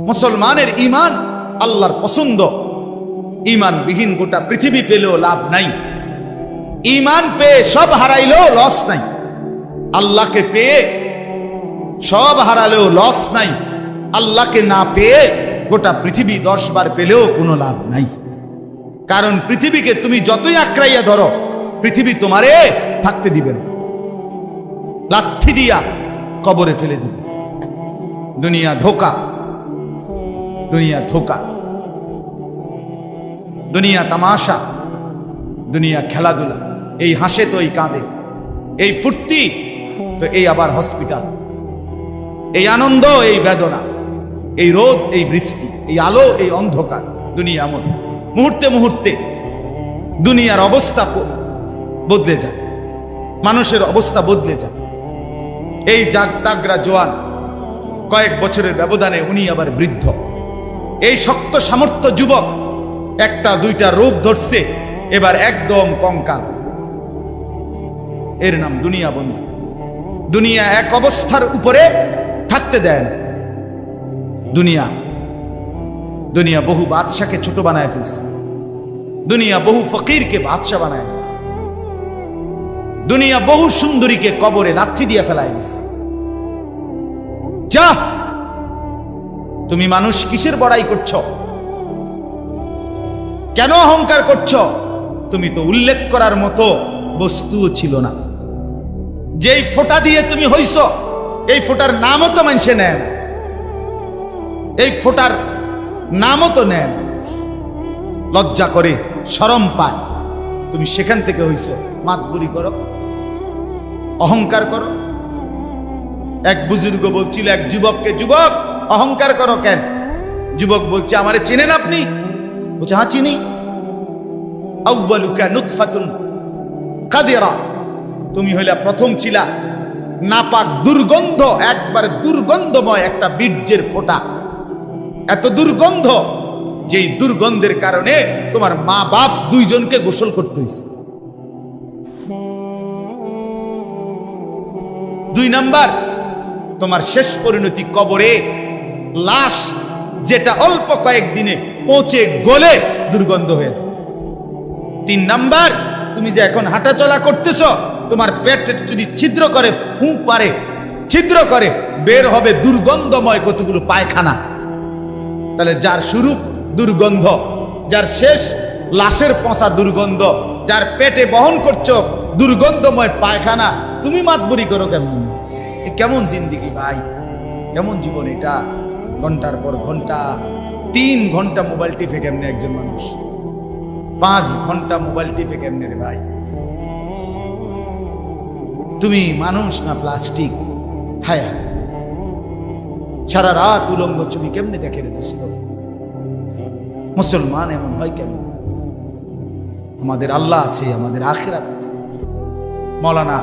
মুসলমানের ঈমান আল্লাহর পছন্দ। ঈমানবিহীন গোটা পৃথিবী পেলেও লাভ নাই, ঈমান পেয়ে সব হারাইলেও লস নাই, আল্লাহকে পেয়ে সব হারালেও লস নাই, আল্লাহকে না পেয়ে গোটা পৃথিবী 10 বার পেলেও কোনো লাভ নাই। কারণ পৃথিবীকে তুমি যতই আঁকড়াইয়া ধরো, পৃথিবী তোমারে থাকতে দিবে না, লাথি দিয়া কবরে ফেলে দিবে। দুনিয়া ধোকা, দুনিয়া ধোকা, দুনিয়া তামাশা, দুনিয়া খেলাধুলা। এই হাসে তো এই কাঁদে, এই ফুর্তি তো এই আবার হসপিটাল, এই আনন্দ এই বেদনা, এই রোদ এই বৃষ্টি, এই আলো এই অন্ধকার। দুনিয়া এমন, মুহূর্তে মুহূর্তে দুনিয়ার অবস্থা বদলে যায়, মানুষের অবস্থা বদলে যায়। এই তাগড়া জোয়ান, কয়েক বছরের ব্যবধানে উনি আবার বৃদ্ধ। এই শক্ত সামর্থ্য যুবক একটা দুইটা রোগ ধরছে, এবার একদম কঙ্কাল। এর নাম দুনিয়া বন্ধু। দুনিয়া এক অবস্থার উপরে থাকতে দেয় না। দুনিয়া বহু বাদশাকে ছোট বানায় ফেলছে, দুনিয়া বহু ফকিরকে বাদশা বানায় ফেলছে, দুনিয়া বহু সুন্দরীকে কবরে লাথি দিয়ে ফেলায় দিছে। যা, তুমি মানুষ কিসের বড়াই করছো? কেন অহংকার করছো? তুমি তো উল্লেখ করার মতো বস্তুও ছিল না। যেই ফোঁটা দিয়ে তুমি হইছো, এই ফোঁটার নামও তো মানুষে নেন, এই ফোঁটার নামও তো নেন। লজ্জা করে, শরম পায়। তুমি সেখান থেকে হইছো। মাতবুরি করো, অহংকার করো। এক বুজুর্গ বলছিল এক যুবককে, যুবক অহংকার করো কেন? যুবক বলছে, আমারে চেনেন আপনি? বলছে, হ্যাঁ চিনি। আউয়ালুকা নুতফাতুন কাদিরা, তুমি হইলা প্রথম ছিলা নাপাক দুর্গন্ধ, একবার দুর্গন্ধময় একটা বীর্যের ফোঁটা। এত দুর্গন্ধ, যেই দুর্গন্ধের কারণে তোমার মা বাপ দুইজনকে গোসল করতে হয়েছে। 2 নাম্বার, তোমার শেষ পরিণতি কবরে, লাশ যেটা অল্প কয়েকদিনে পচে গলে দুর্গন্ধ হয়ে যায়। 3 নাম্বার, তুমি যে এখন হাঁটা চলা করতেছ, তোমার পেটে যদি ছিদ্র করে, ফুঁক পারে, ছিদ্র করে, বের হবে দুর্গন্ধময় কতগুলো পায়খানা। তাহলে যার শুরু দুর্গন্ধ, যার শেষ লাশের পচা দুর্গন্ধ, যার পেটে বহন করছো দুর্গন্ধময় পায়খানা, তুমি মাতবুরি করো কেমন? কেমন জিন্দিগি ভাই, কেমন জীবন এটা? ঘন্টার পর ঘন্টা, 3 ঘন্টা মোবাইল টিপে কেমনে একজন মানুষ? 5 ঘন্টা মোবাইল টিপে কেমনে রে ভাই? তুমি মানুষ না প্লাস্টিক? হায় হায়, সারা রাত উলঙ্গ ছবি কেমনে দেখে রে দোস্ত? মুসলমান এমন হয় কেমন? আমাদের আল্লাহ আছে, আমাদের আখিরাত আছে। মৌলানা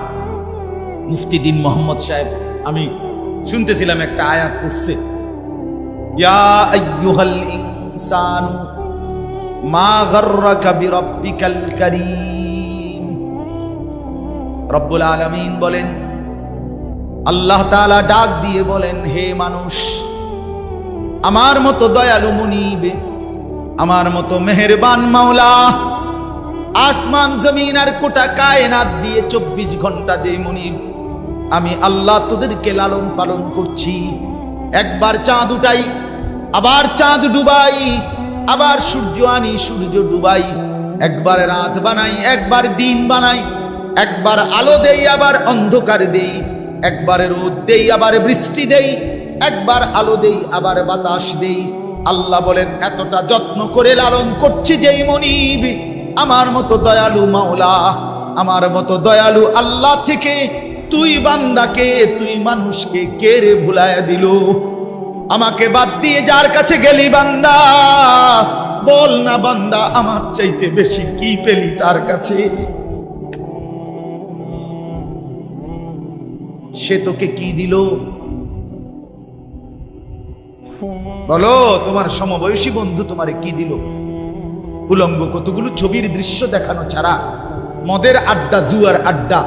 মুফতি দ্বীন মোহাম্মদ সাহেব, আমি শুনতেছিলাম একটা আয়াত পড়ছে, ইয়া আইয়ুহাল ইনসানু মা গাররাকা বিরাব্বিকাল কারীম। রব্বুল আলামিন বলেন, আল্লাহ তাআলা ডাক দিয়ে বলেন, হে মানুষ, আমার মতো দয়ালু মুনিব, আমার মতো মেহেরবান মাওলা, আসমান জমিন আর গোটা কায়নাত দিয়ে 24 ঘন্টা যে মুনিব, আমি আল্লাহ তোদেরকে লালন পালন করছি। একবার চাঁদ উঠাই, আবার চাঁদ ডুবাই, আবার সূর্য আনি, সূর্য ডুবাই, একবার রাত বানাই, একবার দিন বানাই, একবার আলো দেই, আবার অন্ধকার দেই, একবার রোদ দেই, আবার বৃষ্টি দেই, একবার আলো দেই, আবার বাতাস দেই। আল্লাহ বলেন, এতটা যত্ন করে লালন করছি যেই মনিব, আমার মতো দয়ালু মাওলা, আমার মতো দয়ালু আল্লাহ থেকে তুই বান্দাকে, তুই মানুষকে কে রে ভুলাইয়া দিল? আমাকে বাদ দিয়ে যার কাছে গেলি বান্দা, বল না বান্দা, আমার চাইতে বেশি কি পেলি তার কাছে? সে তোকে কি দিল? বলো, তোমার সমবয়সী বন্ধু তোমারে কি দিল? উলঙ্গ কতগুলো ছবির দৃশ্য দেখানো ছাড়া, মদের আড্ডা, জুয়ার আড্ডা,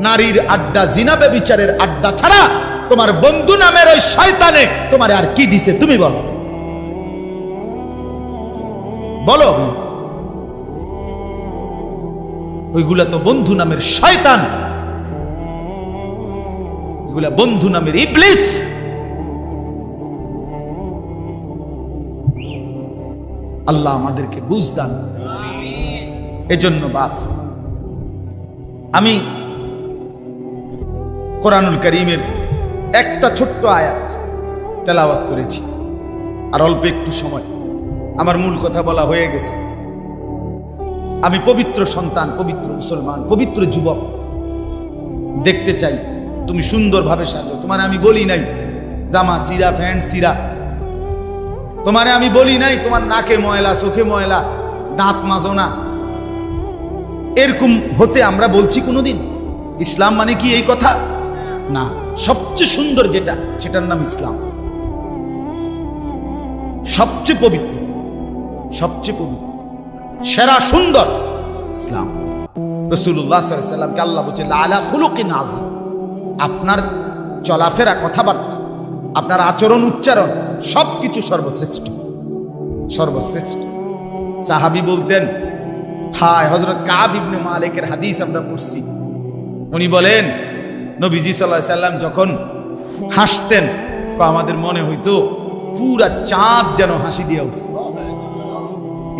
নারীর আড্ডা, জিনা ব্যভিচারের আড্ডা ছাড়া তোমার বন্ধু নামের ওই শয়তানে তোমার আর কি দিছে তুমি বলো, বলো। ওইগুলা তো বন্ধু নামের শয়তান, এগুলা বন্ধু নামের ইবলিস। আল্লাহ আমাদেরকে বুঝ দান। এজন্য বাপ, আমি কোরআনুল কারীমের একটা ছোট্ট আয়াত তেলাওয়াত করেছি, আর অল্প একটু সময় আমার মূল কথা বলা হয়ে গেছে। আমি পবিত্র সন্তান, পবিত্র মুসলমান, পবিত্র যুবক দেখতে চাই তুমি সুন্দরভাবে সাজো। তোমার আমি বলি নাই জামা সিরা, প্যান্ট সিরা। তোমারে আমি বলি নাই তোমার নাকে ময়লা, চোখে ময়লা, দাঁত মাজো না। এরকম হতে আমরা বলছি কোনোদিন? ইসলাম মানে কি এই কথা? না। সবচেয়ে সুন্দর যেটা, সেটার নাম ইসলাম। সবচেয়ে পবিত্র, সবচেয়ে পবিত্র, সেরা সুন্দর ইসলাম। রাসূলুল্লাহ সাল্লাল্লাহু আলাইহি ওয়াসাল্লামকে আল্লাহ বলেছে আলা খুলুকিন আযীম। আপনার চলাফেরা, কথাবার্তা, আপনার আচরণ, উচ্চারণ সবকিছু সর্বশ্রেষ্ঠ, সর্বশ্রেষ্ঠ। সাহাবী বলতেন, হায় হযরত কাব ইবনে মালিকের হাদিস আমরা পড়ছি, উনি বলেন নবীজি সাল্লাল্লাহু আলাইহি ওয়াসাল্লাম যখন হাসতেন আমাদের মনে হইতো পুরা চাঁদ যেন হাসি দিয়ে উঠছে।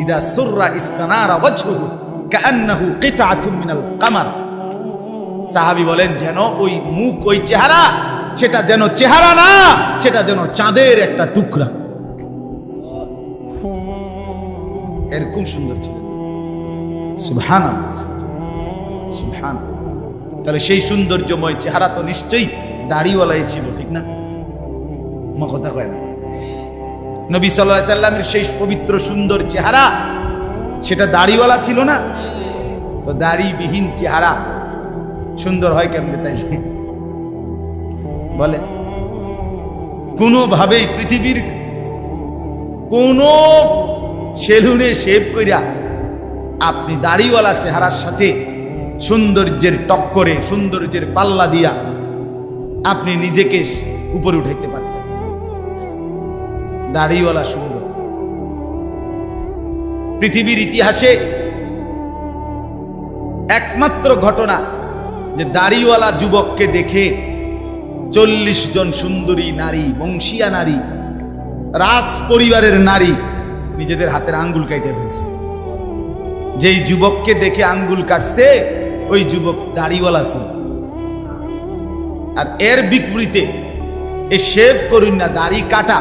ইদা সুররা ইস্তানারা ওয়াজহুহু কাআন্নাহু কিতআতুম মিনাল কামার। সাহাবী বলেন যেন ওই মুখ, ওই চেহারা, সেটা যেন চেহারা না, সেটা যেন চাঁদের একটা টুকরা। এরকম সুন্দর ছিল। সুবহানাল্লাহ, সুবহানাল্লাহ। তাহলে সেই সৌন্দর্যময় চেহারা তো নিশ্চয়ই দাড়িওয়ালাই ছিল, ঠিক না? কথা কয় না? নবী সাল্লাল্লাহু আলাইহি সাল্লামের সেই পবিত্র সুন্দর চেহারা, সেটা দাড়িওয়ালা ছিল না? তো দাড়িবিহীন চেহারা সুন্দর হয় কেমনে তাইলে বলেন? কোনোভাবেই পৃথিবীর কোন সেলুনে শেভ কইরা আপনি দাড়িওয়ালা চেহারার সাথে সৌন্দর্যের টক্করে, সৌন্দর্যের পাল্লা দিয়া আপনি নিজেকে উপরে উঠাইতে পারতেন। দাড়িওয়ালা সুন্দর। পৃথিবীর ইতিহাসে একমাত্র ঘটনা যে দাড়িওয়ালা যুবককে দেখে 40 জন সুন্দরী নারী, বংশীয়া নারী, রাজ পরিবারের নারী নিজেদের হাতের আঙ্গুল কেটে ফেলছে। যেই যুবককে দেখে আঙ্গুল কাটছে ওই যুবক দাড়িওয়ালা ছিল। আর এর বিপরীতে এ শেভ করুন না, দাড়ি কাটা,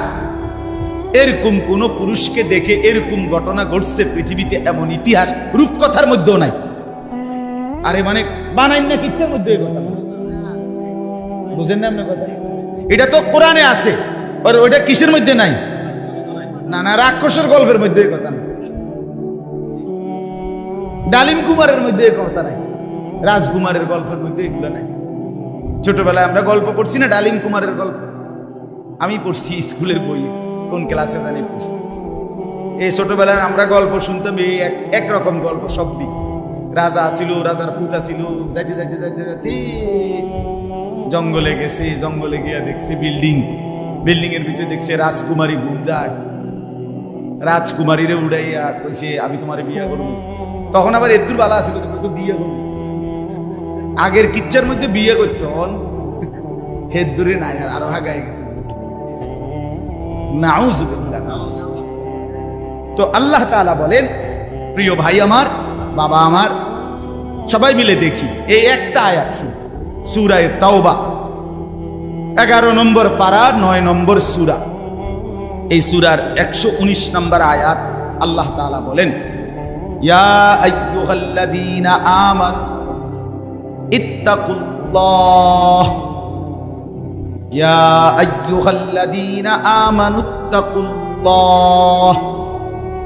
এরকম কোন পুরুষকে দেখে এরকম ঘটনা ঘটছে পৃথিবীতে এমন ইতিহাস রূপকথার মধ্যেও নাই। আরে মানে বানাই না কিচ্ছার মধ্যে কথা, বুঝেন না আপনার কথা? এটা তো কোরআনে আছে, আর ওইটা কিসের মধ্যে নাই? না না, রাক্ষসের গল্পের মধ্যে কথা নাই, ডালিম কুমারের মধ্যে কথা নাই, রাজকুমারের গল্পের মধ্যে এগুলো নাই। ছোটবেলায় আমরা গল্প পড়ছি না, ডালিম কুমারের গল্প আমি পড়ছি স্কুলের বইয়ে, কোন ক্লাসে জানি পড়ছি। এই ছোটবেলায় আমরা গল্প শুনতাম, এই একরকম গল্প সবই। রাজা ছিল, রাজার ফুতা ছিল, যাইতে যাইতে যাইতে যাইতে জঙ্গলে গেছে, জঙ্গলে গিয়া দেখছে বিল্ডিং, বিল্ডিং এর ভিতরে দেখছে রাজকুমারী ঘুম যায়। রাজকুমারীরে উড়াইয়া কইছে আমি তোমারে বিয়া করব। তখন আবার এত্তুর বালা ছিল, তো বিয়ে করব। আগের কিচ্ছার মধ্যে বিয়ে করতে হন হেদ দূরে নাই, আর আরো আগায় গেছে। নাউযুবিল্লাহ, নাউযুবিল্লাহ। তো আল্লাহ তাআলা বলেন, প্রিয় ভাই আমার, বাবা আমার, সবাই মিলে দেখি এই একটা আয়াত শুন, সূরা তাওবা 11 নম্বর পারা 9 নম্বর সূরা। এই সূরার 119 নম্বর আয়াত আল্লাহ তাআলা বলেন, ইয়া আইয়ুহাল্লাযীনা আমানু ইত্তাকুল্লাহ, ইয়া আইয়ুহাল্লাযীনা আমানু ইত্তাকুল্লাহ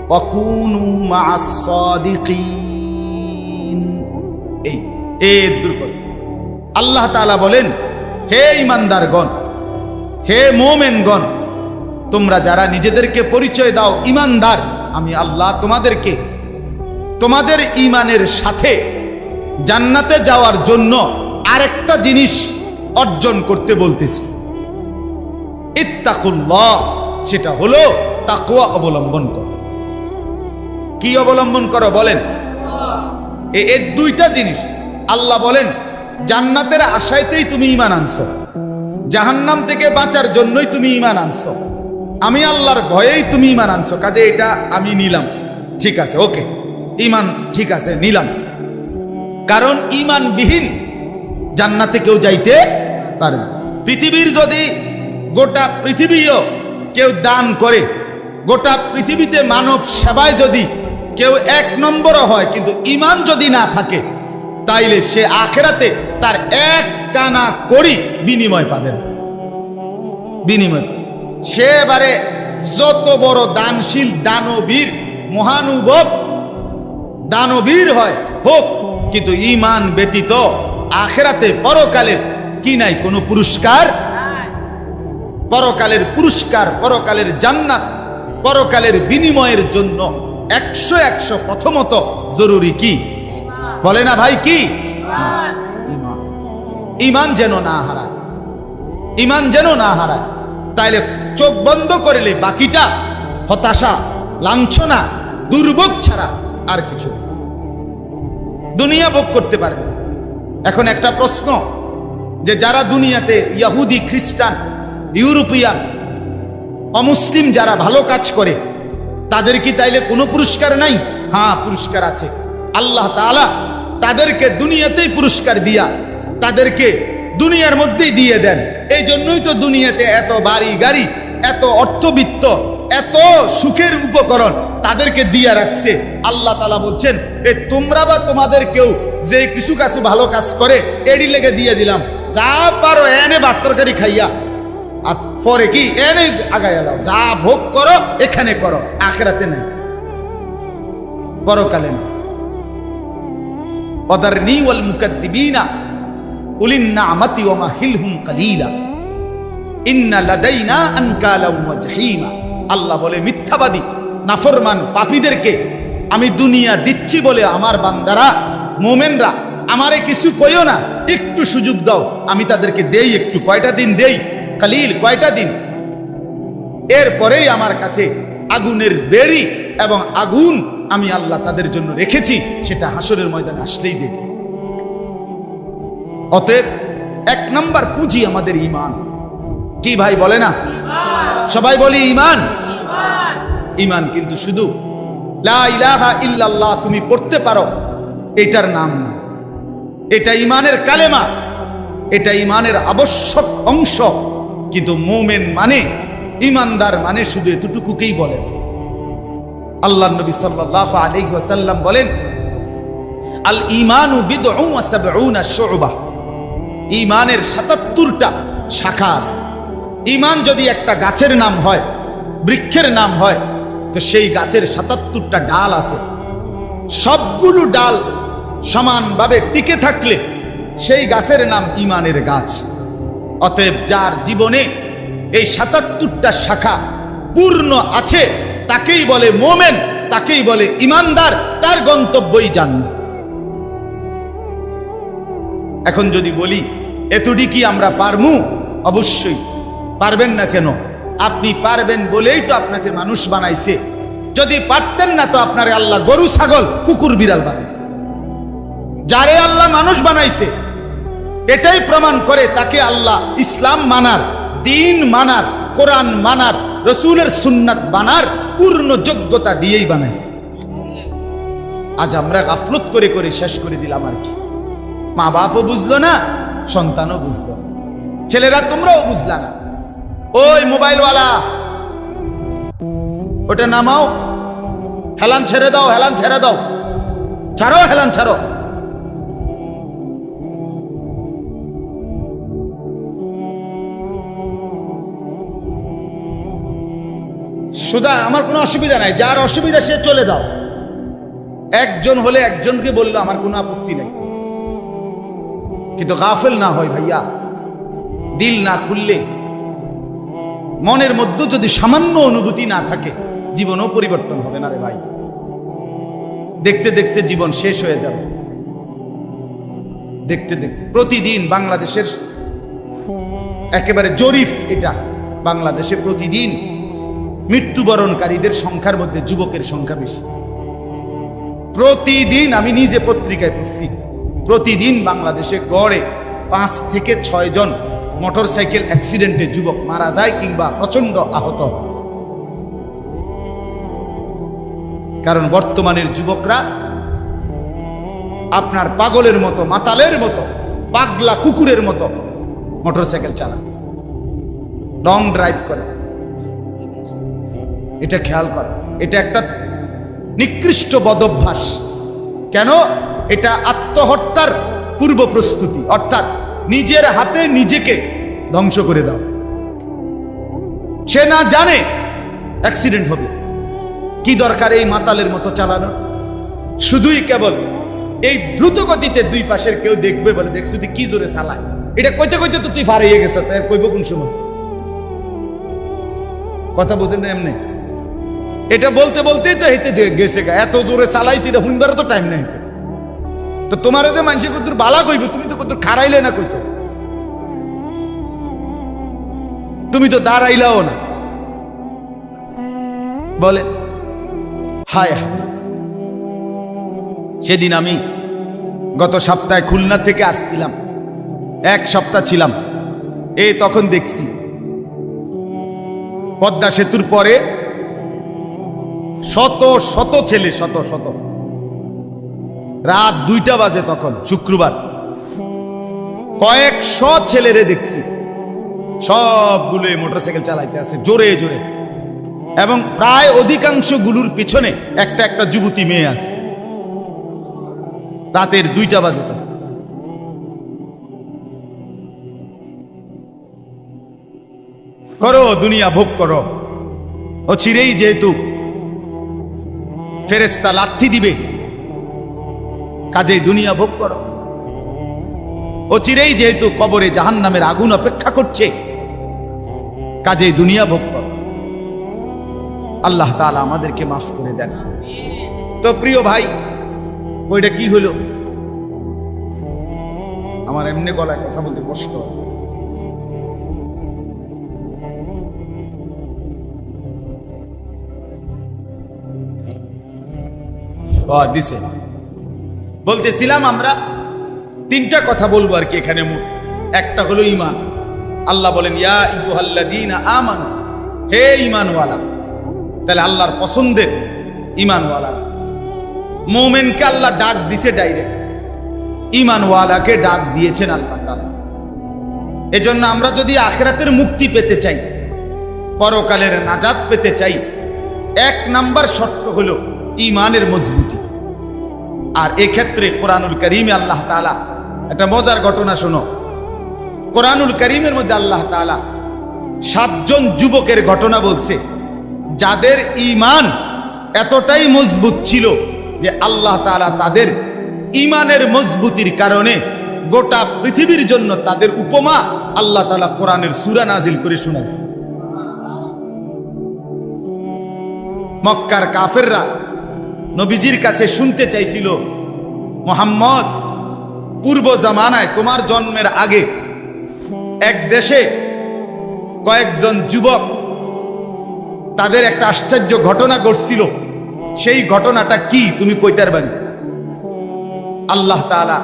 ওয়া কুনু মা'আস সাদিকিন। এই দুর্গত আল্লাহ তাআলা বলেন, হে ঈমানদারগণ, হে মুমিনগণ, তোমরা যারা নিজেদেরকে পরিচয় দাও ঈমানদার, আমি আল্লাহ তোমাদেরকে তোমাদের ঈমানের সাথে জান্নাতে যাওয়ার জন্য আরেকটা জিনিস অর্জন করতে বলতেছি। ইত্তাকুল্লাহ, সেটা হলো তাকওয়া অবলম্বন করো। কি অবলম্বন করো বলেন? এই দুইটা জিনিস। আল্লাহ বলেন জান্নাতের আশায়তেই তুমি ঈমান আনছো, জাহান্নাম থেকে বাঁচার জন্যই তুমি ঈমান আনছো, আমি আল্লাহর ভয়েই তুমি ঈমান আনছো, কাজে এটা আমি নিলাম, ঠিক আছে, ওকে, ঈমান ঠিক আছে, নিলাম। কারণ ঈমানবিহীন জান্নাতে কেউ যাইতে পারে না। পৃথিবীর যদি গোটা পৃথিবীও কেউ দান করে, গোটা পৃথিবীতে মানব সেবায় যদি কেউ 1 নম্বরও হয়, কিন্তু ঈমান যদি না থাকে, তাইলে সে আখিরাতে তার 1 কানা করি বিনিময় পাবে না। বিনিময় সে এবারে যত বড় দানশীল দানবীর মহানুভব দানবীর হয় হোক, কিন্তু ঈমান ব্যতীত আখিরাতে পরকালের কি নাই? কোনো পুরস্কার। পরকালের পুরস্কার, পরকালের জান্নাত, পরকালের বিনিময়ের জন্য 100 প্রথমত জরুরি কি? বলে না ভাই, কি? ঈমান। ঈমান যেন না হারায়, ঈমান যেন না হারায়। তাইলে চোখ বন্ধ করলে বাকিটা হতাশা, লাঞ্ছনা, দুর্ভোগ ছাড়া আর কিছু দুনিয়া ভোগ করতে পারবে। এখন একটা প্রশ্ন, যে যারা দুনিয়াতে ইহুদি, খ্রিস্টান, ইউরোপিয়ান, অমুসলিম যারা ভালো কাজ করে, তাদের কি তাইলে কোনো পুরস্কার নাই? হ্যাঁ, পুরস্কার আছে। আল্লাহ তাআলা তাদেরকে দুনিয়াতেই পুরস্কার দিয়া তাদেরকে দুনিয়ার মধ্যেই দিয়ে দেন। এই জন্যই তো দুনিয়াতে এত বাড়ি গাড়ি, এত অর্থবিত্ত, এত সুখের উপকরণ তাদেরকে দিয়া রাখছে। আল্লাহ তাআলা বলছেন, এ তোমরা বা তোমাদের কেউ যে কিছু কাছু ভালো কাজ করে, এডি লেগে দিয়ে দিলাম, যা পারো এনে ভাত তরকারি খাইয়া, আর পরে কি এনে আগায় এলাও, যা ভোগ করো এখানে করো, আখিরাতে নাই, পরকালে না। ওয়াদারনি ওয়াল মুকাদ্দিবিনা উলিন নি'মাতি ওয়া মাহিলহুম কালিলা ইন্না লাদাইনা আনকালা ওয়া জাহিমা। আল্লাহ বলে মিথ্যাবাদী, নাফরমান, পাপীদেরকে আমি দুনিয়া দিচ্ছি বলে আমার বান্দারা, মুমিনরা আমারে কিছু কইও না, একটু সুযোগ দাও, আমি তাদেরকে দেই একটু। কয়টা দিন দেই? কালিল, কয়টা দিন। এরপরেই আমার কাছে আগুনের বেড়ি এবং আগুন আমি আল্লাহ তাদের জন্য রেখেছি, সেটা হাসরের ময়দানে আসলেই দেব। অতএব 1 নম্বর পুঁজি আমাদের ঈমান। কি ভাই বলে না? সবাই বলি ঈমান। ঈমান কিন্তু শুধু লা ইলাহা ইল্লাল্লাহ তুমি পড়তে পারো এটার নাম না, এটা ঈমানের কালেমা, এটা ঈমানের আবশ্যক অংশ। কিন্তু মুমিন মানে, ঈমানদার মানে শুধু এতটুকুকেই বলেন। আল্লাহর নবী সাল্লাল্লাহু আলাইহি ওয়াসাল্লাম বলেন, আল ঈমানু বিদউন ওয়া সাবউনা শু'বা। ঈমানের 77টা শাখা আছে। ঈমান যদি একটা গাছের নাম হয়, বৃক্ষের নাম হয়, তো সেই গাছের 77টা ডাল আছে। সবগুলো ডাল সমানভাবে টিকে থাকলে সেই গাছের নাম ঈমানের গাছ। অতএব যার জীবনে এই 77টা শাখা পূর্ণ আছে, তাকেই বলে মুমিন, তাকেই বলে ঈমানদার, তার গন্তব্যই জান্নাত। এখন যদি বলি এতটি কি আমরা পারমু? অবশ্যই পারবেন না। কেন? আপনি পারবেন বলেই তো আপনাকে মানুষ বানাইছে। যদি পারতেন না তো আপনারে আল্লাহ গরু, ছাগল, কুকুর, বিড়াল বানাইতেন। যারে আল্লাহ মানুষ বানাইছে, এটাই প্রমাণ করে তাকে আল্লাহ ইসলাম মানার, দ্বীন মানার, কোরআন মানার, রসুলের সুন্নাত মানার পূর্ণ যোগ্যতা দিয়েই বানাইছে। আজ আমরা গাফলত করে করে শেষ করে দিলাম। আর কি, মা বাপও বুঝলো না, সন্তানও বুঝলো না, ছেলেরা তোমরাও বুঝলা না। ওই মোবাইলওয়ালা, ওটা নামাও, হেলান ছেড়ে দাও, হেলান ছেড়ে দাও, ছাড়ো, হেলান ছাড়ো। সুদা আমার কোনো অসুবিধা নাই, যার অসুবিধা সে চলে দাও। একজন হলে একজনকে বললো আমার কোনো আপত্তি নেই, কিন্তু গাফেল না হয় ভাইয়া। দিল না খুললে, মনের মধ্যে যদি সামান্য অনুভূতি না থাকে, জীবনও পরিবর্তন হবে না রে ভাই। দেখতে দেখতে জীবন শেষ হয়ে যাবে। দেখতে দেখতে প্রতিদিন বাংলাদেশের একেবারে জরিফ, এটা বাংলাদেশে প্রতিদিন মৃত্যুবরণকারীদের সংখ্যার মধ্যে যুবকের সংখ্যা বেশি। প্রতিদিন আমি নিজে পত্রিকায় পড়ছি, প্রতিদিন বাংলাদেশে গড়ে 5 থেকে 6 জন মোটরসাইকেল অ্যাক্সিডেন্টে যুবক মারা যায় কিংবা প্রচন্ড আহত হয়। কারণ বর্তমানের যুবকরা আপনার পাগলের মতো, মাতালের মতো, পাগলা কুকুরের মতো মোটরসাইকেল চালায়, রং ড্রাইভ করে। এটা খেয়াল করে, এটা একটা নিকৃষ্ট বদভ্যাস। কেন? এটা আত্মহত্যার পূর্ব প্রস্তুতি, অর্থাৎ নিজের হাতে নিজেকে ধ্বংস করে দাও। সে না জানে অ্যাক্সিডেন্ট হবে, কি দরকার এই মাতালের মতো চালানো? শুধুই কেবল এই দ্রুত গতিতে দুই পাশের কেউ দেখবে বলে, দেখছো তুই কি জোরে চালায়, এটা কইতে কইতে তো তুই ফারিয়ে গেছ, তাই কইব কোন সময়? কথা বুঝেন না? এমনি এটা বলতে বলতেই তো হেঁটে গেছে, এত জোরে চালাইছি, এটা শুনবারও তো টাইম নেই। তো তোমার যে মানুষে কত বালা কইব, তুমি তো কত খারাইলে না, কইতো তুমি তো দাঁড়াইলাও না। বলে হায় হায়। সেদিন আমি গত সপ্তাহে খুলনা থেকে আসছিলাম, 1 সপ্তাহ ছিলাম। এই তখন দেখছি পদ্মা সেতুর পরে শত শত ছেলে, শত শত, রাত 2টা বাজে তখন শুক্রবার, কয়েকশো ছেলেরে দেখছি, সবগুলো মোটরসাইকেল চালাইতে আছে জোরে জোরে, এবং প্রায় অধিকাংশ গুলোর পিছনে একটা একটা যুবতী মেয়ে আছে। রাতের 2টা বাজে তো। করো দুনিয়া, ভোগ করো, ও চিরেই যেহেতু ফেরেশতা লাথি দিবে, কাজেই দুনিয়া ভোগ করো। ও চিরেই যেহেতু কবরে জাহান্নামের আগুন অপেক্ষা করছে, কাজেই দুনিয়া ভোগ করো। আল্লাহ তাআলা আমাদেরকে মাফ করে দেন। তো প্রিয় ভাই, ওইটা কি হলো? আমার এমনি গলায় কথা বলতে কষ্ট হয়। দিছে বলতেছিলাম আমরা 3টা কথা বলবো আর কি এখানে। একটা হলো ঈমান। আল্লাহ বলেন ইয়া আইয়ুহাল্লাযীনা আমানু, হে ঈমানওয়ালা। তাহলে আল্লাহর পছন্দের ঈমানওয়ালারা, মুমিনকে আল্লাহ ডাক দিছে ডাইরেক্ট, ঈমানওয়ালাকে ডাক দিয়েছেন আল্লাহ তাআলা। এজন্য আমরা যদি আখিরাতের মুক্তি পেতে চাই, পরকালের নাজাত পেতে চাই, 1 নাম্বার শর্ত হলো ঈমানের মজবুতি। আর এক্ষেত্রে কোরআনুল কারীমে আল্লাহ তাআলা একটা মজার ঘটনা শোনো। কোরআনুল কারীমের মধ্যে আল্লাহ তাআলা 7 জন যুবকের ঘটনা বলছে, যাদের ঈমান এতটাই মজবুত ছিল যে আল্লাহ তাআলা তাদের ঈমানের মজবুতির কারণে গোটা পৃথিবীর জন্য তাদের উপমা আল্লাহ তাআলা কোরআনের সূরা নাজিল করে শোনাইছে। মক্কার কাফেররা নবীজির কাছে শুনতে চাইছিল, মুহাম্মদ, পূর্ব জামানায় তোমার জন্মের আগে এক দেশে কয়েকজন যুবক তাদের একটা আশ্চর্য ঘটনা ঘটছিল, সেই ঘটনাটা কি তুমি কইতে পারবেন? আল্লাহ তাআলা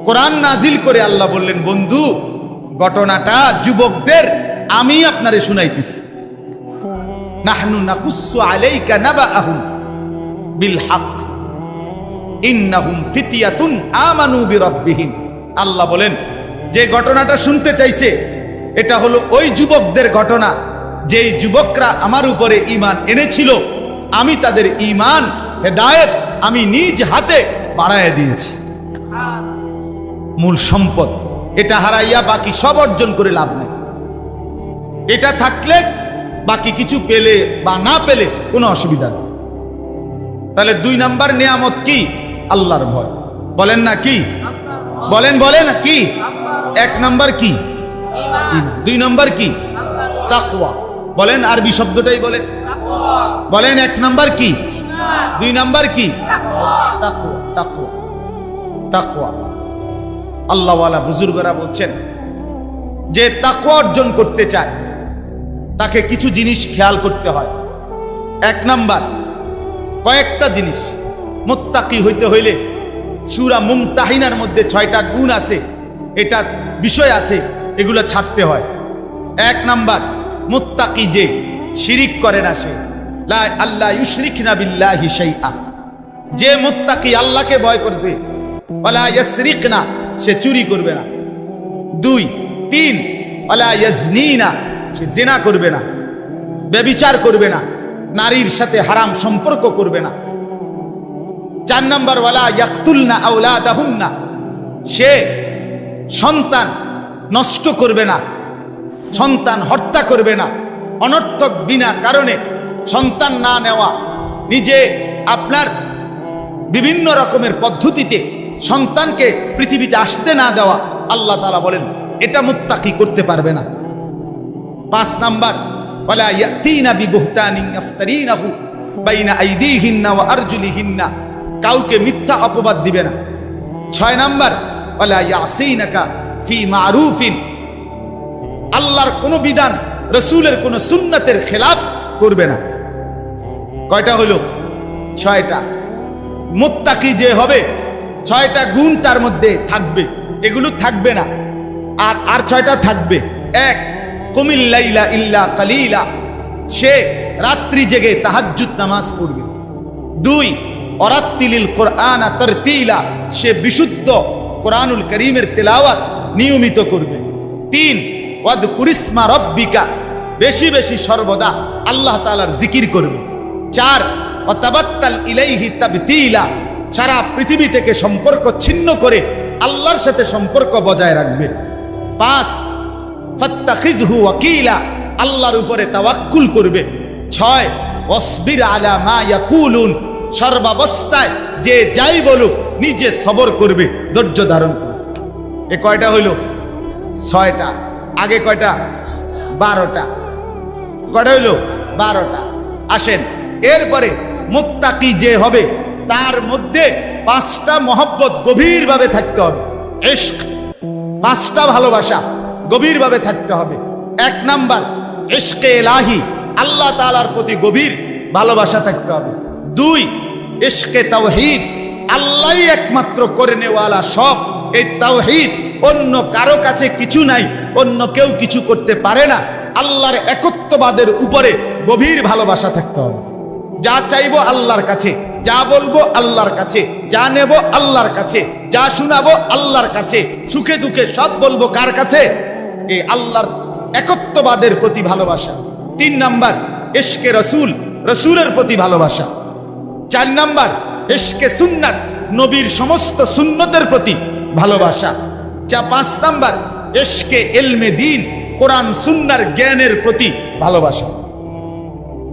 কোরআন নাজিল করে আল্লাহ বললেন, বন্ধু, ঘটনাটা যুবকদের আমি আপনারে শুনাইতেছি। নাহনু নাকুসসু আলাইকা নাবাআহুম বিল হক ইন্নাহুম ফিতয়াতুন আমানু বিরাব্বিহিম। আল্লাহ বলেন, যে ঘটনাটা শুনতে চাইছে এটা হলো ওই যুবকদের ঘটনা, যেই যুবকরা আমার উপরে ঈমান এনেছিল, আমি তাদের ঈমান হেদায়েত আমি নিজ হাতে বাড়ায় দিয়েছি। মূল সম্পদ এটা হারাইয়া বাকি সব অর্জন করে লাভ নেই। এটা থাকলে বাকি কিছু পেলে বা না পেলে কোনো অসুবিধা নেই। তাহলে 2 নাম্বার নিয়ামত কি? আল্লাহর ভয়। বলেন না কি? বলেন বলেন কি? 1 নাম্বার কি? ঈমান। 2 নাম্বার কি? তাকওয়া। বলেন আরবি শব্দটাই বলেন, বলেন 1 নাম্বার কি? ঈমান। 2 নাম্বার কি? তাকওয়া। তাকওয়া, তাকওয়া। আল্লাহওয়ালা বুজুর্গরা বলছেন, যে তাকওয়া অর্জন করতে চায় তাকে কিছু জিনিস খেয়াল করতে হয়। এক নাম্বার, কয়েকটা জিনিস মুত্তাকি হইতে হইলে সূরা মুমতাহিনার মধ্যে 6টা গুণ আছে, এটার বিষয় আছে, এগুলো ছাড়তে হয়। এক নাম্বার, মুত্তাকি যে শিরিক করে না, সে লা আল্লাহ ইউশরিকনা বিল্লাহি শাইআ, যে মুত্তাকি আল্লাহকে ভয় করবে, ওয়ালা ইয়াসরিকনা, সে চুরি করবে না। 2, 3, ওয়ালা ইয়াজনিনা, সে জিনা করবে না, ব্যভিচার করবে না, নারীর সাথে হারাম সম্পর্ক করবে না। 4 নাম্বার, ওয়ালা ইয়াকতুলনা আওলাদাহুন্না, সে সন্তান নষ্ট করবে না, সন্তান হত্যা করবে না, অনর্থক বিনা কারণে সন্তান না নেওয়া, নিজে আপনার বিভিন্ন রকমের পদ্ধতিতে সন্তানকে পৃথিবীতে আসতে না দেওয়া, আল্লাহ তাআলা বলেন এটা মুত্তাকি করতে পারবে না। 5 নাম্বার, ওয়ালা ইয়াতিনা বিবুহতানিন ইফতারিনাহু বাইনা আইদিহিন্না ওয়া আরজুলিহিন্না, কাউকে মিথ্যা অপবাদ দিবে না। 6 নাম্বার, ওয়ালা ইয়াসিনাকা ফি মারুফিন, আল্লাহর কোন বিধান, রাসূলের কোন সুন্নাতের খেলাফ করবে না। কয়টা হলো? 6টা। মুত্তাকি যে হবে 6টা গুণ তার মধ্যে থাকবে, এগুলো থাকবে না। আর 6টা থাকবে। 1, কুমিল লাইলা ইল্লা কালিলা, সে রাত্রি জেগে তাহাজ্জুদ নামাজ পড়বে। 2, ওয়ারাত্তিলিল কুরআনা তারতিলা, সে বিশুদ্ধ কোরআনুল কারীমের তেলাওয়াত নিয়মিত করবে। 3, ওয়াদকুরিসমা রাব্বিকা, বেশি বেশি সর্বদা আল্লাহ তাআলার জিকির করবে। 4, ওয়াতাবাত্তাল ইলাইহি তাবতিলা, সারা পৃথিবী থেকে সম্পর্ক ছিন্ন করে আল্লাহর সাথে সম্পর্ক বজায় রাখবে। 5, ফাত্তাখিযহু ওয়াকিলা, আল্লাহর উপরে তাওয়াক্কুল করবে। 6, ওয়াসবির আলা মা ইয়াকুলুন, সর্বাবস্থায় যে যাই বলুক নিজে সবর করবে, ধৈর্য ধারণ করবে। এ কয়টা হইল? 6টা। আগে কয়টা? 12টা। কয়টা হইল? 12টা। আসেন, এরপরে মুত্তাকি যে হবে তার মধ্যে 5টা মহব্বত গভীরভাবে থাকতে হবে। ইশক, 5টা ভালোবাসা গভীরভাবে থাকতে হবে। 1 নাম্বার, ইশকে ইলাহি, আল্লাহ তাআলার প্রতি গভীর ভালোবাসা থাকতে হবে। 2, ইশকে তাওহীদ, আল্লাহই একমাত্র করে নেওয়ালা সব, এই তাওহীদ, অন্য কারো কাছে কিছু নাই, অন্য কেউ কিছু করতে পারে না, আল্লাহর একত্ববাদের উপরে গভীর ভালোবাসা থাকতে হবে। যা চাইবো আল্লাহর কাছে, যা বলবো আল্লাহর কাছে, যা নেব আল্লাহর কাছে, যা শোনাবো আল্লাহর কাছে, সুখে দুঃখে সব বলবো কার কাছে? এই আল্লাহর একত্ববাদের প্রতি ভালোবাসা। 3 নাম্বার, ইশকে রাসূল, রাসূলের প্রতি ভালোবাসা। 4 নাম্বার, ইশকে সুন্নাত, নবীর সমস্ত সুন্নতের প্রতি ভালোবাসা। 5 নাম্বার, ইশকে ইলমে দ্বীন, কোরআন সুন্নাহর জ্ঞানের প্রতি ভালোবাসা।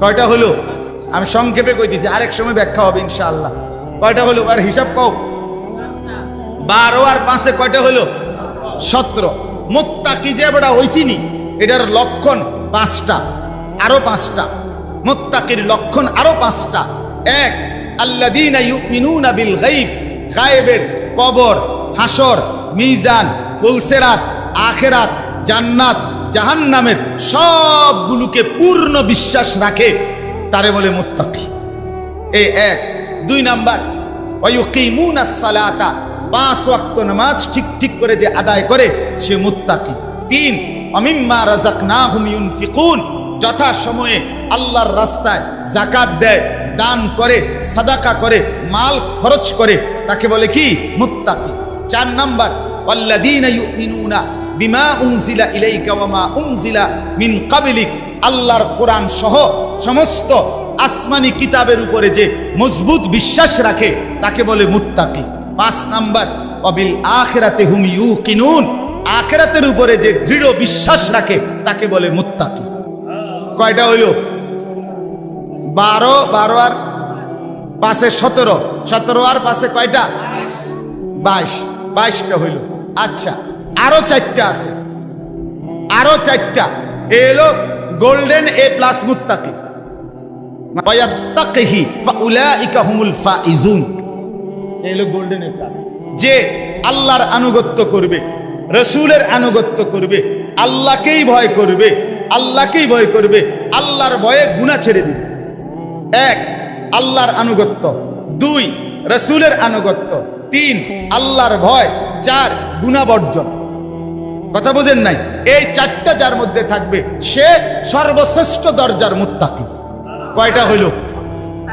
কয়টা হলো? আমি সংক্ষেপে কইতেছি, আরেক সময় ব্যাখ্যা হবে ইনশাআল্লাহ। কয়টা হলো? আর হিসাব কও। 12 আর 5 কয়টা হলো? 17। মুত্তাকি যে বড় হইছিনি, এটার লক্ষণ 5টা, আরো 5টা। মুত্তাকির লক্ষণ আরো 5টা। 1, আল্লাযীনা ইউমিনুনা বিল গায়ব, গায়েবের, কবর, হাসর, মিজান, ফুলসিরাত, আখিরাত, জান্নাত, জাহান্নামের সবগুলোকে পূর্ণ বিশ্বাস রাখে, তারে বলে মুত্তাকি। এই 1। 2 নাম্বার, ওয়ায়ুকিমুনাস সালাতা, 5 ওয়াক্ত নামাজ ঠিক ঠিক করে যে আদায় করে সে মুত্তাকি। 3, ওয়ামিম্মা রাযাকনাহুম ইউনফিকুন, যথা সময়ে আল্লাহর রাস্তায় যাকাত দেয়, দান করে, সাদাকা করে, মাল খরচ করে, তাকে বলে কি? মুত্তাকি। 4 নাম্বার, ওয়াল্লাযীনা ইউমিনুনা বিমা উনজিলা ইলাইকা ওয়া মা উনজিলা মিন ক্বাবলিক, আল্লাহর কোরআন সহ সমস্ত আসমানি কিতাবের উপরে যে মজবুত বিশ্বাস রাখে তাকে বলে মুত্তাকি। 5 নাম্বার, ওয়াবিল আখিরাতি হুম ইউকিনুন, আখিরাতের উপরে যে দৃঢ় বিশ্বাস রাখে তাকে বলে মুত্তাকি। কয়টা হইল? 12, 12 আর 5 17, 17 আর 5 কয়টা? 22, 22টা হইল। আচ্ছা, আরো 4টা আছে, আরো 4টা। এলো গোল্ডেন A+ মুত্তাকি। ওয়ায়াত্তাকিহি ফাউলাইকা হুমুল ফাইজুন, এলো গোল্ডেন A+, যে আল্লাহর আনুগত্য করবে, রাসূলের আনুগত্য করবে, আল্লাহকেই ভয় করবে, আল্লাহকেই ভয় করবে, আল্লাহর ভয়ে গুনাহ ছেড়ে দিবে। এক, আল্লাহর আনুগত্য। দুই, রাসূলের আনুগত্য। তিন, আল্লাহর ভয়। চার, গুনাহ বর্জন। কথা বুঝেন নাই? এই চারটা যার মধ্যে থাকবে সে সর্বশ্রেষ্ঠ দরজার মুত্তাকি। কয়টা হইল?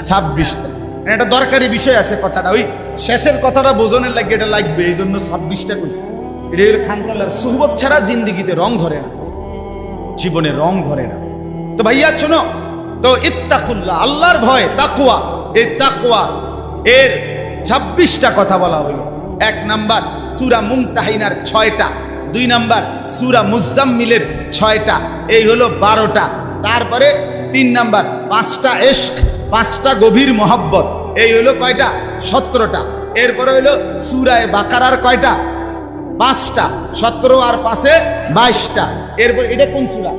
26টা। এটা দরকারি বিষয় আছে কথাটা, ওই শেষের কথাটা বোঝনের লাগে এটা লাগবে, এই জন্য 26টা কইছে। এটা হলো খানকাল্লার সুহবত ছাড়া জিন্দিগিতে রং ধরে না, জীবনে রং ধরে না। তো ভাইয়া শোনো, তো ইত্তাকুল্লাহ, আল্লাহর ভয়, তাকওয়া। এই তাকওয়া এর 26টা কথা বলা হলো। 1 নাম্বার সূরা মুমতাহিনার 6টা, 2 নাম্বার সূরা মুজাম্মিলের 6টা, এই হলো 12টা। তারপরে 3 নাম্বার 5টা ইশক, 5টা গভীর মহব্বত, এই হলো কয়টা? 17টা। এরপরে হলো সূরা বাকারার কয়টা? 5টা। 17 আর 5-এ 22টা। এরপর এটা কোন সূরা?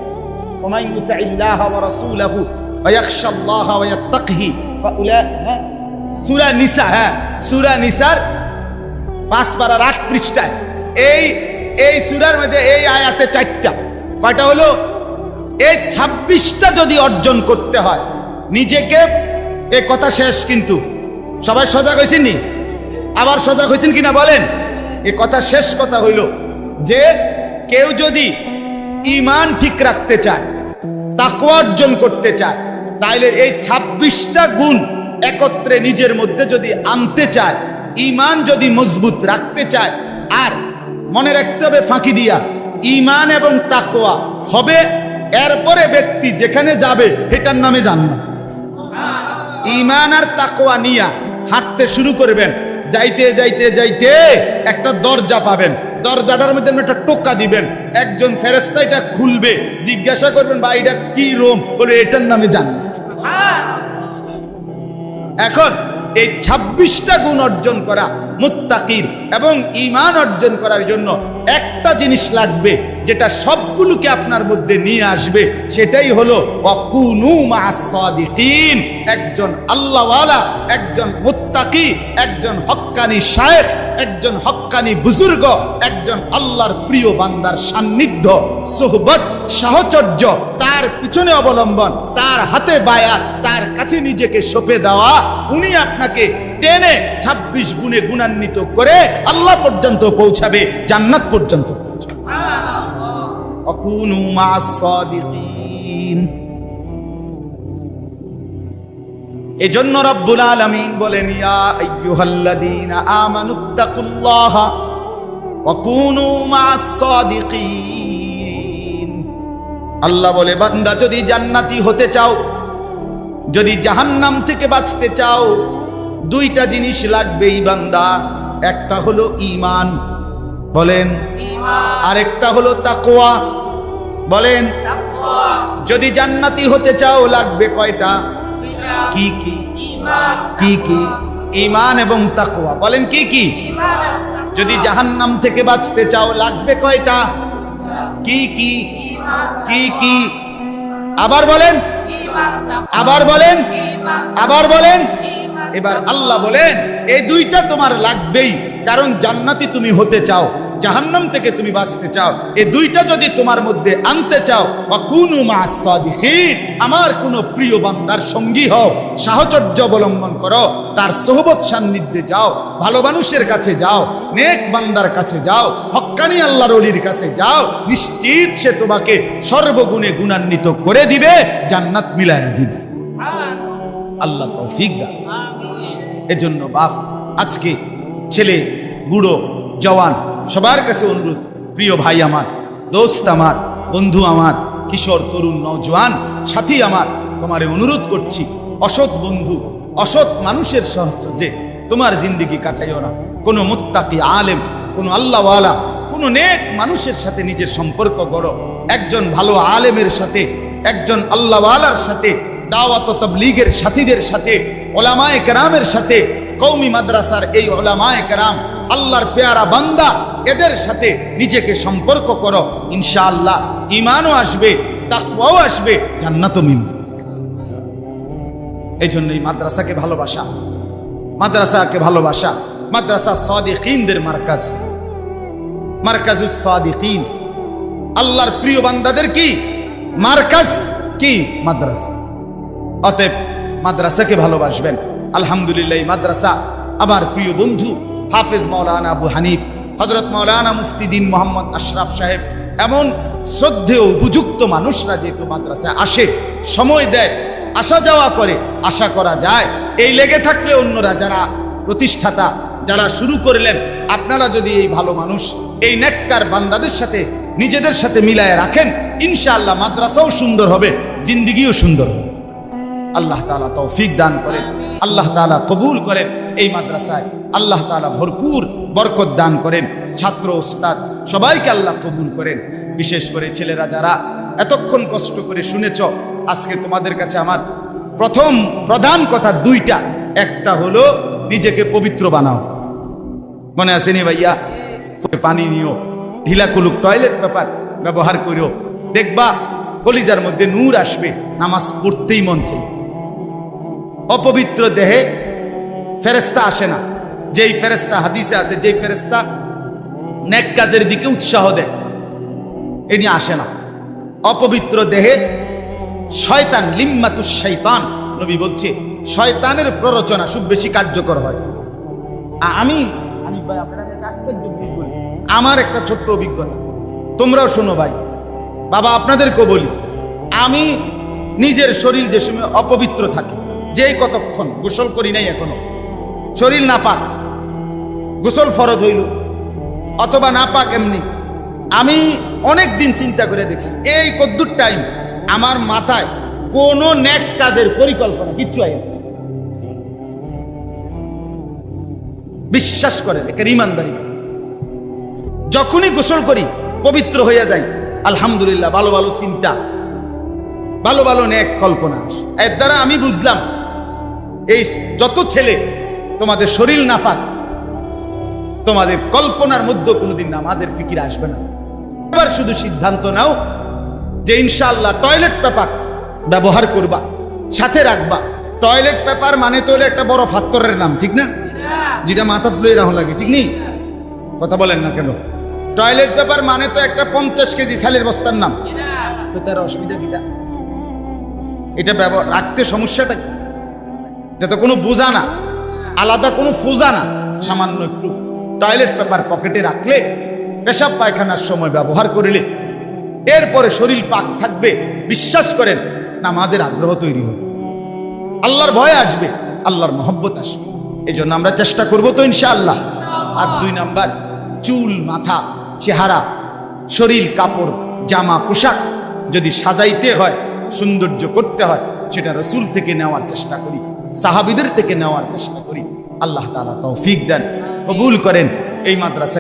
ওমাই ইউতিল্লাহ ওয়া রাসূলাহু ওয়া ইয়াখশাল্লাহ ওয়া ইয়াত্তাকি ফাউলাইকা, সূরা নিসা। হ্যাঁ, সূরা নিসার 5 পারার 8 পৃষ্ঠায় এই সূরার মধ্যে এই আয়াতে 4টা। কয়টা হলো? এই 26টা যদি অর্জন করতে হয় নিজেকে, এই কথা শেষ। কিন্তু সবাই সজাগ হয়েছেন নি? আবার সজাগ হয়েছেন কিনা বলেন? এই কথা শেষ কথা হইল যে কেউ যদি ঈমান ঠিক রাখতে চায়, তাকওয়া অর্জন করতে চায়, তাইলে এই 26টা গুণ একত্রে নিজের মধ্যে যদি আনতে চায়, ঈমান যদি মজবুত রাখতে চায়, আর মনে রাখতে হবে ফাঁকি দিয়া ঈমান এবং তাকওয়া হবে, এরপরে ব্যক্তি যেখানে যাবে এটার নামে জান্নাত। ঈমান আর তাকওয়া নিয়া হাঁটতে শুরু করবেন, যাইতে যাইতে যাইতে একটা দরজা পাবেন, দরজাটার মধ্যে একটা টোকা দিবেন, একজন ফেরেশতা এটা খুলবে, জিজ্ঞাসা করবেন ভাই এটা কি রুম? বলে এটার নামে জান্নাত। এখন এই 26টা গুণ অর্জন করা মুত্তাকির এবং ঈমান অর্জন করার জন্য একটা জিনিস লাগবে, যেটা সবগুলোকে আপনার মধ্যে নিয়ে আসবে, সেটাই হলো ওয়াকুনু মা'আস সাদিকিন। একজন আল্লাহওয়ালা, একজন মুত্তাকি, একজন হক্কানি শায়েখ, একজন হক্কানি বুজুর্গ, একজন আল্লাহর প্রিয় বান্দার সান্নিধ্য, সুহবত, সাহচর্য, তার পিছনে অবলম্বন, তার হাতে বায়াত, তার কাছে নিজেকে সঁপে দেওয়া, উনি আপনাকে টেনে 26 গুণে গুণান্বিত করে আল্লাহ পর্যন্ত পৌঁছাবে, জান্নাত পর্যন্ত পৌঁছাবে। ওয়াকুনু মা'আস সাদিকিন। এজন্য রব্বুল আলামিন বলেন, ইয়া আইয়ুহাল্লাযীনা আমানুত্তাকুল্লাহা ওয়া কুনু মা'আস সাদিকিন। আল্লাহ বলে, বান্দা যদি জান্নাতি হতে চাও, যদি জাহান্নাম থেকে বাঁচতে চাও, 2টা জিনিস লাগবেই বান্দা। একটা হলো ঈমান, বলেন ঈমান, আরেকটা হলো তাকওয়া, বলেন তাকওয়া। যদি জান্নাতি হতে চাও লাগবে কয়টা? কি কি? ঈমান। কি কি? ঈমান এবং তাকওয়া। বলেন কি কি? ঈমান। যদি জাহান্নাম থেকে বাঁচতে চাও লাগবে কয়টা? কি কি? ঈমান। কি কি? আবার বলেন ঈমান, আবার বলেন ঈমান, আবার বলেন। এবার আল্লাহ বলেন এই 2টা তোমার লাগবেই, কারণ জান্নাতি তুমি হতে চাও, জাহান্নাম থেকে তুমি বাঁচতে চাও। এই 2টা যদি তোমার মধ্যে আনতে চাও, ওয়াকুনু মা'আস সাদিকিন, আমার কোন প্রিয় বান্দার সঙ্গী হও, সাহচর্য অবলম্বন করো, তার সোহবত সান্নিধ্যে যাও, ভালো মানুষের কাছে যাও, নেক বান্দার কাছে যাও, হক্কানি আল্লাহর ওলির কাছে যাও, নিশ্চিত সে তোমাকে সর্বগুণে গুণান্বিত করে দিবে, জান্নাত মিলায়া দিবে। আল্লাহ তৌফিক দান। এজন্য বাপ, আজকে ছেলে, বুড়ো, জওয়ান সবার কাছে অনুরোধ, প্রিয় ভাই আমার, দোস্ত আমার, বন্ধু আমার, কিশোর, তরুণ, নওজোয়ান সাথী আমার, তোমারে অনুরোধ করছি, অসৎ বন্ধু, অসৎ মানুষের সাহায্যে তোমার জিন্দেগি কাটাইও না। কোনো মুত্তাকি আলেম, কোনো আল্লাহওয়ালা, কোনো নেক মানুষের সাথে নিজের সম্পর্ক গড়ো। একজন ভালো আলেমের সাথে, একজন আল্লাহওয়ালার সাথে, দাওয়াত ও তাবলীগের সাথীদের সাথে, ওলামায়ে কেরামের সাথে, কওমি মাদ্রাসার এই ওলামায়ে কেরাম, আল্লাহর পেয়ারা বান্দা, এদের সাথে নিজেকে সম্পর্ক করো, ইনশাআল্লাহ ঈমানও আসবে, তাকওয়াও আসবে, জান্নাতও মিলবে। এই জন্যই মাদ্রাসাকে ভালোবাসা, মাদ্রাসাকে ভালোবাসা। মাদ্রাসা সাদিকিনদের মার্কাজ, মার্কাজুস সাদিকিন। আল্লাহর প্রিয় বান্দাদের কি মার্কাজ কি? মাদ্রাসা। অতএব মাদ্রাসাকে ভালোবাসবেন। আলহামদুলিল্লাহ এই মাদ্রাসা আমার প্রিয় বন্ধু হাফেজ মাওলানা আবু হানিফ, হযরত মাওলানা মুফতি দ্বীন মোহাম্মদ আশরাফ সাহেব, এমন শ্রদ্ধেয় উপযুক্ত মানুষরা যেহেতু মাদ্রাসায় আসে, সময় দেয়, আসা যাওয়া করে, আশা করা যায় এই লেগে থাকলে অন্যরা যারা প্রতিষ্ঠাতা, যারা শুরু করলেন, আপনারা যদি এই ভালো মানুষ, এই নেককার বান্দাদের সাথে নিজেদের সাথে মিলায় রাখেন, ইনশাআল্লাহ মাদ্রাসাও সুন্দর হবে, জিন্দিগিও সুন্দর হবে। আল্লাহ তাআলা তৌফিক দান করেন, আল্লাহ তাআলা কবুল করেন। এই মাদ্রাসায় আল্লাহ তাআলা ভরপুর বরকত দান করেন। ছাত্র ওস্তাদ সবাইকে আল্লাহ কবুল করেন। বিশেষ করে ছেলেরা যারা এতক্ষণ কষ্ট করে শুনেছ, আজকে তোমাদের কাছে আমার প্রধান কথা দুইটা। একটা হলো নিজেকে পবিত্র বানাও, মনে আছে নি ভাইয়া? পানি নিও, ঢিলা কুলুক টয়লেট পেপার ব্যবহার করো, দেখবা কলিজার মধ্যে নূর আসবে, নামাজ পড়তেই মন চাই। অপবিত্র দেহে ফেরেশতা আসে না। যেই ফেরেশতা, হাদিসে আছে, যেই ফেরেশতা নেক কাজের দিকে উৎসাহ দেয়, এটি আসে না। অপবিত্র দেহে শয়তান, লিম্মাতুশ শাইতান, নবী বলছে শয়তানের প্ররোচনা খুব বেশি কার্যকর হয়। আমি ভাই আপনাদের কাছ থেকে বলি, আমার একটা ছোট্ট অভিজ্ঞতা, তোমরাও শোনো ভাই, বাবা আপনাদেরকেও বলি। আমি নিজের শরীর যে সময় অপবিত্র থাকে, যেই কতক্ষণ গোসল করি নাই এখনো, শরীর না পাক, গোসল ফরজ হইল অথবা না পাক এমনি, আমি অনেক দিন চিন্তা করে দেখছি এই কদ্দুর টাইম আমার মাথায় কোনো নেক কাজের পরিকল্পনা কিচ্ছু আয় না। বিশ্বাস করেন, একের ইমানদারি। যখনই গোসল করি পবিত্র হইয়া যাই, আলহামদুলিল্লাহ, ভালো ভালো চিন্তা, ভালো ভালো নেক কল্পনা। এর দ্বারা আমি বুঝলাম এই যত ছেলে তোমাদের শরীর নাফাক, তোমাদের কল্পনার মধ্যে কোনোদিন নামাজের ফিকির আসবে না। এবার শুধু সিদ্ধান্ত নাও যে ইনশাআল্লাহ টয়লেট পেপার ব্যবহার করবা, সাথে রাখবা। টয়লেট পেপার মানে তো হলো একটা বড় ফাত্তরের নাম, ঠিক না? যেটা মাথা তুলে রাখা লাগে, ঠিক নেই? কথা বলেন না কেন? টয়লেট পেপার মানে তো একটা 50 কেজি সালের বস্তার নাম। তো তার অসুবিধা কি? এটা ব্যবহার রাখতে সমস্যাটা কি? এটা তো কোনো বোঝা না, আলাদা কোনো ফোজা না। সামান্য একটু টয়লেট পেপার পকেটে রাখলে, পেশাব পায়খানার সময় ব্যবহার করিলে, এরপরে শরীর পাক থাকবে। বিশ্বাস করেন, নামাজের আগ্রহ তৈরি হবে, আল্লাহর ভয় আসবে, আল্লাহর মহব্বত আসবে। এই জন্য আমরা চেষ্টা করবো তো ইনশাআল্লাহ। আর 2 নাম্বার, চুল, মাথা, চেহারা, শরীর, কাপড়, জামা, পোশাক যদি সাজাইতে হয়, সৌন্দর্য করতে হয়, সেটা রাসূল থেকে নেওয়ার চেষ্টা করি, সাহাবীদের থেকে নেওয়ার চেষ্টা করি। আল্লাহ তাআলা তৌফিক দেন, কবুল করেন। এই মাদ্রাসা